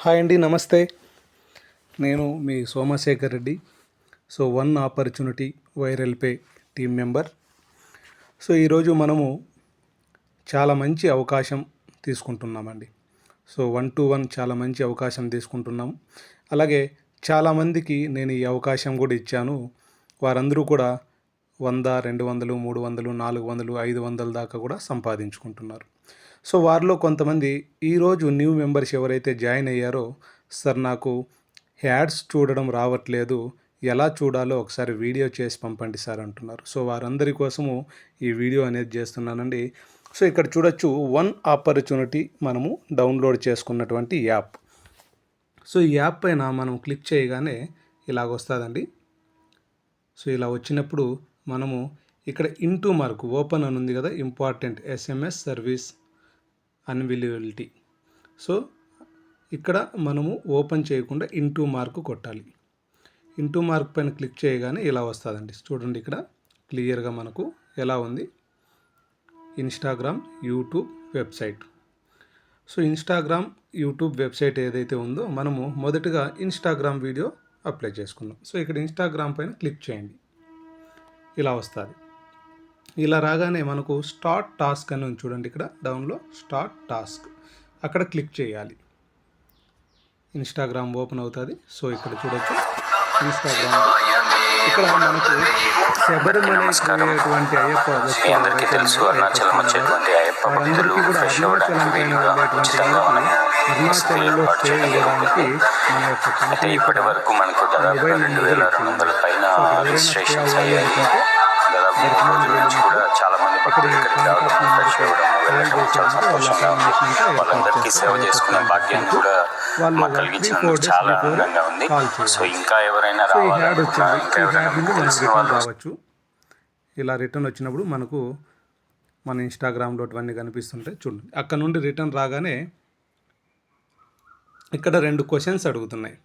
Hi అండి, నమస్తే. నేను మీ Somashekar Reddy. One opportunity viral pay team member. ఈరోజు మనము చాలా మంచి అవకాశం తీసుకుంటున్నామండి. 1-to-1 చాలా మంచి అవకాశం తీసుకుంటున్నాము. అలాగే చాలామందికి నేను ఈ అవకాశం కూడా ఇచ్చాను. వారందరూ కూడా 100, 200, 300, 400, 500 దాకా కూడా సంపాదించుకుంటున్నారు. వారిలో కొంతమంది ఈరోజు న్యూ మెంబర్స్ ఎవరైతే జాయిన్ అయ్యారో, సార్ నాకు యాడ్స్ చూడడం రావట్లేదు, ఎలా చూడాలో ఒకసారి వీడియో చేసి పంపండి సార్ అంటున్నారు. వారందరి కోసము ఈ వీడియో అనేది చేస్తున్నానండి. ఇక్కడ చూడొచ్చు, వన్ ఆపర్చునిటీ మనము డౌన్లోడ్ చేసుకున్నటువంటి యాప్. ఈ యాప్ పైన మనం క్లిక్ చేయగానే ఇలాగ వస్తుందండి. ఇలా వచ్చినప్పుడు మనము ఇక్కడ ఇంటూ మార్క్ ఓపెన్ అని ఉంది కదా, ఇంపార్టెంట్ SMS సర్వీస్ అన్విలబిలిటీ. ఇక్కడ మనము ఓపెన్ చేయకుండా ఇంటూ మార్క్ కొట్టాలి. ఇంటూ మార్క్ పైన క్లిక్ చేయగానే ఇలా వస్తుందండి. చూడండి, ఇక్కడ క్లియర్గా మనకు ఎలా ఉంది, Instagram, YouTube website. Instagram, YouTube website ఏదైతే ఉందో మనము మొదటగా ఇన్స్టాగ్రామ్ వీడియో అప్లై చేసుకుందాం. ఇక్కడ ఇన్స్టాగ్రామ్ పైన క్లిక్ చేయండి, ఇలా వస్తుంది. ఇలా రాగానే మనకు స్టార్ట్ టాస్క్ అని ఉంది చూడండి, ఇక్కడ డౌన్లో స్టార్ట్ టాస్క్, అక్కడ క్లిక్ చేయాలి. ఇన్స్టాగ్రామ్ ఓపెన్ అవుతుంది. ఇక్కడ చూడొచ్చు, ఇన్స్టాగ్రామ్ ఇక్కడ మనకు శబరిమల పోయేటువంటి అయ్యప్ప వారందరికీ కూడా అరుణాచలం పైన వెళ్ళేటువంటి అరుణాచలంలో స్టే ఇవ్వడానికి మన యొక్క కంపెనీ మొబైల్ నెంబర్ వాళ్ళందరికీ సేవ చేసుకునే భాగ్యం కూడా మాకు కలిగించినందుకు చాలా ఆనందంగా ఉంది. ఇంకా ఎవరైనా రావచ్చు. ఇలా రిటర్న్ వచ్చినప్పుడు మనకు మన ఇన్స్టాగ్రామ్లో అన్నీ కనిపిస్తుంటాయి చూడండి. అక్కడ నుండి రిటర్న్ రాగానే ఇక్కడ 2 క్వశ్చన్స్ అడుగుతున్నాయి.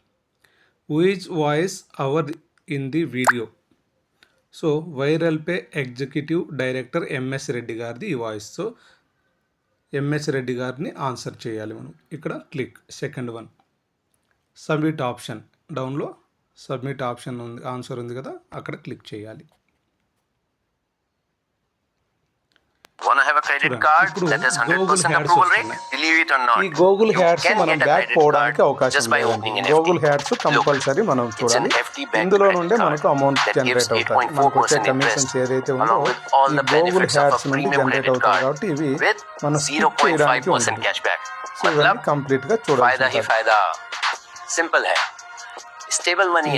Who is voice over in the video? Viral pay executive director MS Reddy గారిది ఈ వాయిస్. MS రెడ్డి గారిని ఆన్సర్ చేయాలి మనం. ఇక్కడ click second one, submit option, డౌన్లో సబ్మిట్ ఆప్షన్ ఉంది, ఆన్సర్ ఉంది కదా, అక్కడ క్లిక్ చేయాలి. ఈ గూగుల్ హ్యాడ్స్ మనం బ్యాక్ పోవడానికి అవకాశం లేదు. గూగుల్ హ్యాడ్స్ కంపల్సరీ మనం చూడాలి. ఇందులో నుండే మనకు అమౌంట్ జనరేట్ అవుతుంది. మనకు వచ్చే కమిషన్స్ ఏదైతే ఉందో ఈ గూగుల్ హ్యాడ్స్ నుండి జనరేట్ అవుతాయి. కాబట్టి ఇవి మనం స్కిప్ చేయడానికి ఉంటుంది. ఇవన్నీ కంప్లీట్ గా చూడాలి.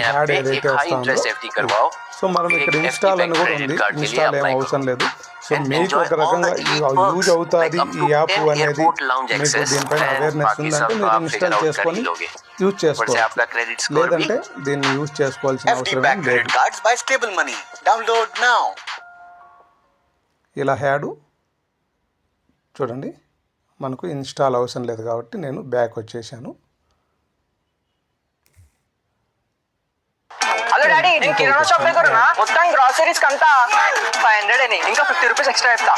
యాడ్ ఏదైతే వస్తుందో, మనం ఇక్కడ ఇన్స్టాల్ అని కూడా ఉంది. ఇన్స్టాల్ ఏం అవసరం లేదు. మీకు ఒక రకంగా యూజ్ అవుతుంది ఈ యాప్ అనేది, మీకు దీనిపైన అవేర్నెస్ ఉందంటే మీరు ఇన్స్టాల్ చేసుకొని యూజ్ చేసుకోవచ్చు. లేదంటే దీన్ని యూజ్ చేసుకోవాల్సిన అవసరం లేదు. ఇలా యాడ్ చూడండి, మనకు ఇన్స్టాల్ అవసరం లేదు కాబట్టి నేను బ్యాక్ వచ్చేసాను. హలో డాడీ, నేను కిరాణా షాప్ దగ్గర మొత్తం గ్రాసరీస్ కంతా 500 అని, ఇంకా 50 రూపీస్ ఎక్స్ట్రా ఇస్తా.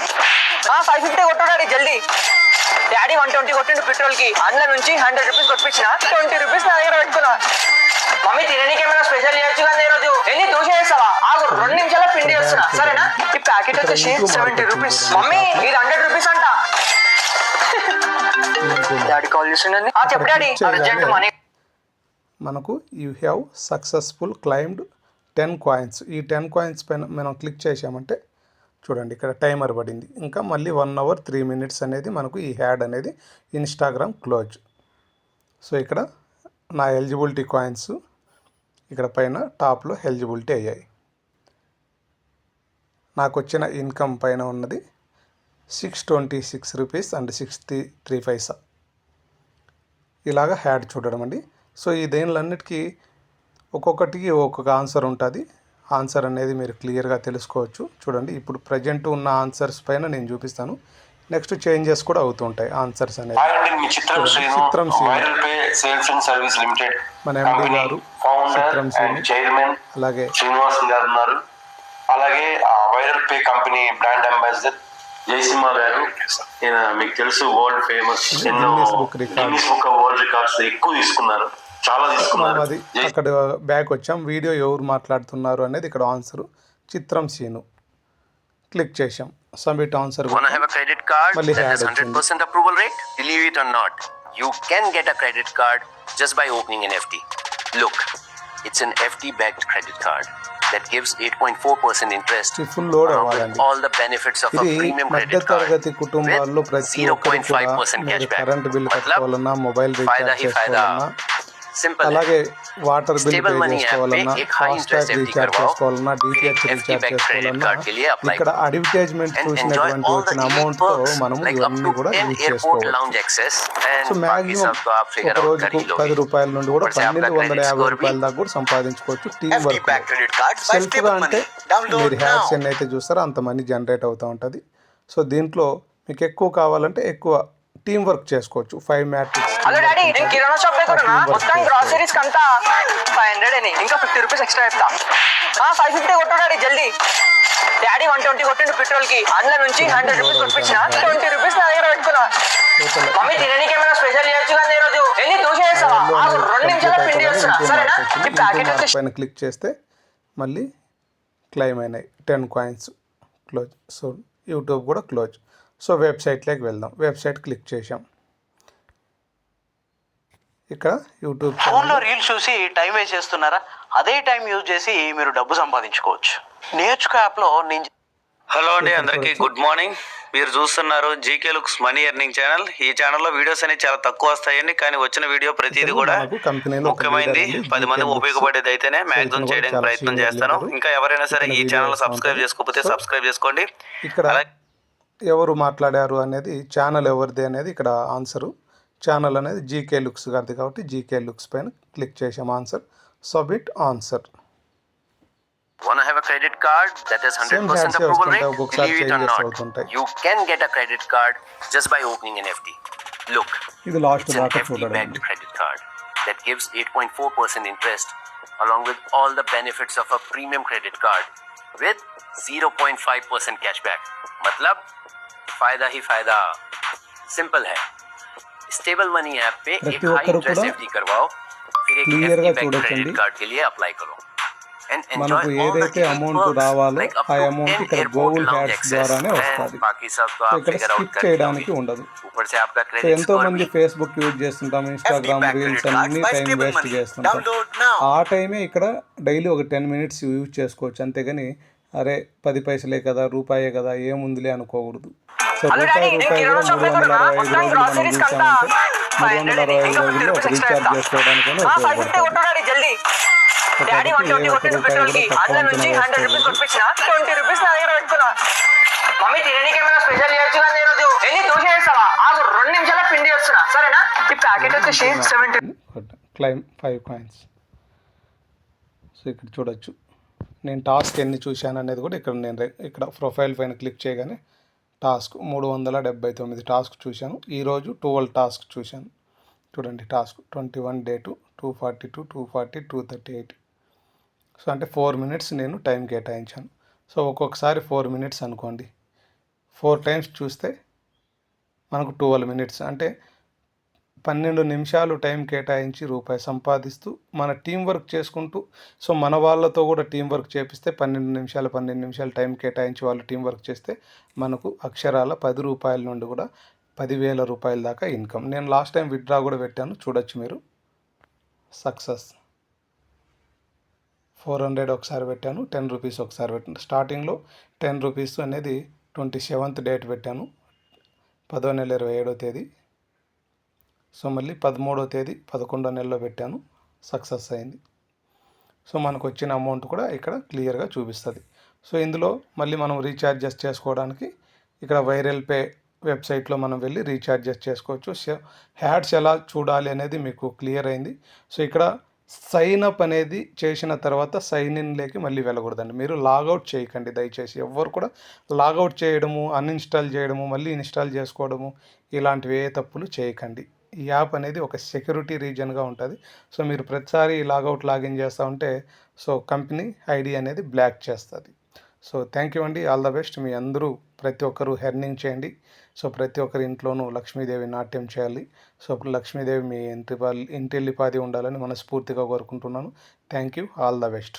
550 కొట్టు డాడీ జల్దీ. డాడీ 120 కొట్టిండు పెట్రోల్ కి, అందులో నుంచి 100 రూపీస్ కొట్టించిన 20 రూపీస్ నా దగ్గర పెట్టుకున్నా. మమ్మీ తినడానికి ఏమైనా స్పెషల్ చేయొచ్చు కానీ ఈరోజు ఎన్ని దోశ చేస్తావా? 2 నిమిషాల పిండి వస్తున్నా, సరేనా? ఈ ప్యాకెట్ వచ్చేసి 70 రూపీస్. మమ్మీ ఇది 100 రూపీస్ అంట. డాడీ కాల్ చేస్తుండీ. చెప్పు డాడీ, అర్జెంట్ మనీ. మనకు you have successful claimed 10 coins. ఈ 10 కాయిన్స్ పైన మనం క్లిక్ చేసామంటే చూడండి, ఇక్కడ టైమర్ పడింది. ఇంకా మళ్ళీ 1 hour 3 minutes అనేది మనకు ఈ యాడ్ అనేది ఇన్స్టాగ్రామ్ క్లోజ్. ఇక్కడ నా ఎలిజిబిలిటీ కాయిన్స్ ఇక్కడ పైన టాప్లో ఎలిజిబిలిటీ అయ్యాయి. నాకు వచ్చిన ఇన్కమ్ పైన ఉన్నది 626 రూపీస్ అండ్ 63 పైసా. ఇలాగ యాడ్ చూడడం అండి. ఈ దేనిలన్నిటికీ ఒక్కొక్కటికి ఒక్కొక్క ఆన్సర్ ఉంటుంది. ఆన్సర్ అనేది మీరు క్లియర్గా తెలుసుకోవచ్చు. చూడండి, ఇప్పుడు ప్రజెంట్ ఉన్న ఆన్సర్స్ పైన నేను చూపిస్తాను. నెక్స్ట్ చేంజెస్ కూడా అవుతుంటాయి ఆన్సర్స్ అనేది. చిత్రం మన MD గారు, చిత్రం అలాగే శ్రీనివాస్ గారు ఉన్నారు. అలాగే viral pay company brand ambassador Jayasimha గారు, ఈయన మీకు తెలుసు వరల్డ్ ఫేమస్, ఎన్నో Guinness book of world records ఎక్కువ తీసుకున్నారు, చాలా తీసుకున్నారు. అది అక్కడ బ్యాక్ వచ్చాం. వీడియో ఎవరు మాట్లాడుతున్నారు అనేది ఇక్కడ ఆన్సర్ చిత్రం సీను క్లిక్ చేసాం. Submit answer. Wanna have a credit card మళ్ళీ that యాడ్ has వచ్చింది. 100% approval rate? Believe it or not, you can get a credit card just by opening an FD. Look, it's an FD-backed credit card that gives 8.4% interest ఇది full load along అవ్వాలండి. with all the benefits of a ఇది premium మధ్య credit card తరగతి కుటుంబాల్లో with ప్రతి ఒక్కరు కూడా 0.5% మీరు cashback. కరెంట్ బిల్ मतलब కట్టుకోవాలన్నా, మొబైల్ फायदा రీఛార్జ్ ही फायदा. చేసుకోవాలన్నా, Simple है. అలాగే water bill Stable pay money app చేసుకోవాలన్నా, पे एक high FASTag interest FD recharge करवाओ, చేసుకోవాలన్నా, డిటిహెచ్ फिर एक రీఛార్జ్ FD backed credit చేసుకోవాలన్నా card के लिए apply ఇక్కడ करो అడ్వర్టైజ్మెంట్ and enjoy చూసినటువంటి all the వచ్చిన elite అమౌంట్తో perks మనము like up ఇవన్నీ to కూడా 10 యూజ్ airport చేసుకోవచ్చు. lounge access సో and बाकी మ్యాక్సిమం सब तो आप ఒక figure out कर రోజుకు ही लोगे. 10 రూపాయల నుండి కూడా ऊपर से आपका credit 1250 score भी రూపాయల దాకా కూడా సంపాదించుకోవచ్చు. Team FD work back credit card by సెల్ఫ్గా Stable అంటే Money. Download మీరు హ్యాడ్స్ now. ఎన్ని అయితే చూస్తారో అంత మనీ జనరేట్ అవుతూ ఉంటుంది. సో దీంట్లో మీకు ఎక్కువ కావాలంటే ఎక్కువ టీం వర్క్ చేసుకోవచ్చు. 5 మ్యాట్రిక్స్ హలో డాడీ, నేను కిరాణా షాప్ దగ్గర మొత్తం గ్రాసరీస్ కంతా 500 అని ఇంకా 50 రూపీస్ ఎక్స్ట్రా చెప్తా. 550 కొట్టు డాడీ జల్దీ. డాడీ 120 కొట్టిండు పెట్రోల్ కి, అందులో నుంచి 100 రూపీస్ కొట్టించిన 20 రూపీస్ నా దగ్గర పెట్టుకున్నా. మమ్మీ తినడానికి ఏమైనా స్పెషల్ చేయొచ్చు కానీ ఈ రోజు ఎన్ని దోశ చేస్తావా? 2 నిమిషాల పిండి వస్తున్నా సరేనా? ఈ ప్యాకెట్ వచ్చి పైన క్లిక్ చేస్తే మళ్ళీ క్లెయిమ్ అయినాయి 10 కాయిన్స్. క్లోజ్. సో యూట్యూబ్ కూడా క్లోజ్. సో వెబ్సైట్లోకి వెళ్దాం. వెబ్సైట్ క్లిక్ చేసాం. ఇక్కడ యూట్యూబ్ ఫోన్లో రీల్స్ చూసి టైం వేస్ట్ చేస్తున్నారా? అదే టైం యూజ్ చేసి మీరు డబ్బు సంపాదించుకోవచ్చు. నేర్చుకో యాప్లో నేను. హలో అండి, అందరికీ గుడ్ మార్నింగ్. మీరు చూస్తున్నారు GK looks money earning channel. ఈ ఛానల్లో వీడియోస్ అనేవి చాలా తక్కువ వస్తాయండి, కానీ వచ్చిన వీడియో ప్రతిదీ కూడా ముఖ్యమైనది 10 మందికి ఉపయోగపడేది అయితేనే మ్యాక్సిమం చేయడానికి ప్రయత్నం చేస్తాను. ఇంకా ఎవరైనా సరే ఈ ఛానల్ సబ్స్క్రైబ్ చేసుకోకపోతే సబ్స్క్రైబ్ చేసుకోండి. ఇక్కడ ఎవరు మాట్లాడారు అనేది, ఛానల్ ఎవరిది అనేది ఇక్కడ ఆన్సరు. ఛానల్ అనేది జీకే లుక్స్ గారిది కాబట్టి జీకే లుక్స్ పైన క్లిక్ చేసాం. Answer submit answer. Wanna have a credit card that has 100% approval rate? Believe it or not, you can get a credit card just by opening an FD. Look, ఇది last it's an దాకా FD-backed చూడండి. credit card that gives 8.4% interest along with all the benefits of a premium credit card with 0.5% cashback. मतलब फायदा ही फायदा. Simple है. Stable money app पे एक प्रति हाई ఒక్కరు इंटरेस्ट కూడా FD करवाओ, फिर एक క్లియర్ గా FD backed చూడొచ్చండి. credit card के लिए अप्लाई करो and enjoy మనకు all the ఏదైతే elite అమౌంట్ perks రావాలో like up ఆ to అమౌంట్ 10 ఇక్కడ airport Google lounge hats access ద్వారానే and వస్తుంది. बाकी सब तो సో आप ఇక్కడ figure out స్కిప్ कर చేయడానికి लोगे. ఉండదు. ऊपर से आपका సో credit ఎంతో score మంది भी ఫేస్బుక్ యూజ్ చేస్తుంటాం, ఇన్స్టాగ్రామ్ back రీల్స్ credit అన్ని card by time Stable waste Money. చేస్తుంటాం. Download now. ఆ టైమే ఇక్కడ డైలీ ఒక 10 మినిట్స్ యూజ్ చేసుకోవచ్చు. అంతేగాని అరే 10 పైసలే కదా, రూపాయే కదా, ఏముందిలే అనుకోకూడదు. సో హలో డాడీ, నేను రూపాయి కిరాణా కూడా షాప్ దగ్గర 365 మొత్తం రోజులు మనం గ్రాసరీస్ కంతా చూసామంటే 500 అని 365 ఇంకా 50 రోజుల్లో ఒక రూపీస్ ఎక్స్ట్రా రీఛార్జ్ చెప్తా. చేసుకోవడానికైనా 550 ఉపయోగపడుతుంది. కొట్టు డాడీ జల్దీ. డాడీ 120 కొట్టిండు పెట్రోల్ కి, అందులో నుంచి 100 రూపీస్ కొట్టించిన 20 రూపీస్ నా దగ్గర పెట్టుకున్నా. మమ్మీ తినడానికి ఏమైనా స్పెషల్ చేయొచ్చు కానీ ఈ రోజు ఎన్ని దోశ చేస్తావా? 2 నిమిషాల పిండి వస్తున్నా సరేనా? ఈ ప్యాకెట్ వచ్చేసి 70. Claim 5 coins. సో ఇక్కడ చూడొచ్చు నేను టాస్క్ ఎన్ని చూశాను అనేది కూడా ఇక్కడ ఇక్కడ ప్రొఫైల్ పైన క్లిక్ చేయగానే టాస్క్ 379 టాస్క్ చూశాను. ఈరోజు 12 టాస్క్ చూశాను. చూడండి టాస్క్ 21 డే 242 240 238. సో అంటే 4 మినిట్స్ నేను టైం కేటాయించాను. సో ఒక్కొక్కసారి 4 మినిట్స్ అనుకోండి, 4 టైమ్స్ చూస్తే మనకు 12 మినిట్స్ అంటే 12 నిమిషాలు టైం కేటాయించి రూపాయి సంపాదిస్తూ మన టీం వర్క్ చేసుకుంటూ, సో మన వాళ్ళతో కూడా టీం వర్క్ చేపిస్తే 12 నిమిషాలు టైం కేటాయించి వాళ్ళు టీం వర్క్ చేస్తే మనకు అక్షరాల 10 రూపాయల నుండి కూడా 10,000 రూపాయల దాకా ఇన్కమ్. నేను లాస్ట్ టైం విత్డ్రా కూడా పెట్టాను, చూడొచ్చు మీరు. సక్సెస్ 400 ఒకసారి పెట్టాను, 10 రూపీస్ ఒకసారి పెట్టాను. స్టార్టింగ్లో 10 రూపీస్ అనేది 27th డేట్ పెట్టాను, 10వ నెల 27వ తేదీ. సో మళ్ళీ 13వ తేదీ 11వ నెలలో పెట్టాను, సక్సెస్ అయింది. సో మనకు వచ్చిన అమౌంట్ కూడా ఇక్కడ క్లియర్గా చూపిస్తుంది. సో ఇందులో మళ్ళీ మనం రీఛార్జెస్ చేసుకోవడానికి ఇక్కడ వైరల్ పే వెబ్సైట్లో మనం వెళ్ళి రీఛార్జెస్ చేసుకోవచ్చు. హ్యాడ్స్ ఎలా చూడాలి అనేది మీకు క్లియర్ అయింది. సో ఇక్కడ సైన్ అప్ అనేది చేసిన తర్వాత సైన్ ఇన్లోకి మళ్ళీ వెళ్ళకూడదండి. మీరు లాగౌట్ చేయకండి దయచేసి. ఎవ్వరు కూడా లాగౌట్ చేయడము, అన్ఇన్స్టాల్ చేయడము, మళ్ళీ ఇన్స్టాల్ చేసుకోవడము ఇలాంటివి ఏ తప్పులు చేయకండి. ఈ యాప్ అనేది ఒక సెక్యూరిటీ రీజన్గా ఉంటుంది. సో మీరు ప్రతిసారి లాగౌట్ లాగిన్ చేస్తూ ఉంటే సో కంపెనీ ఐడి అనేది బ్లాక్ చేస్తుంది. సో థ్యాంక్ యూ అండి, ఆల్ ద బెస్ట్. మీ అందరూ ప్రతి ఒక్కరూ ఎర్నింగ్ చేయండి. సో ప్రతి ఒక్కరి ఇంట్లోనూ లక్ష్మీదేవి నాట్యం చేయాలి. సో లక్ష్మీదేవి మీ ఇంటిల్లిపాది ఉండాలని మనస్ఫూర్తిగా కోరుకుంటున్నాను. Thank you, all the best.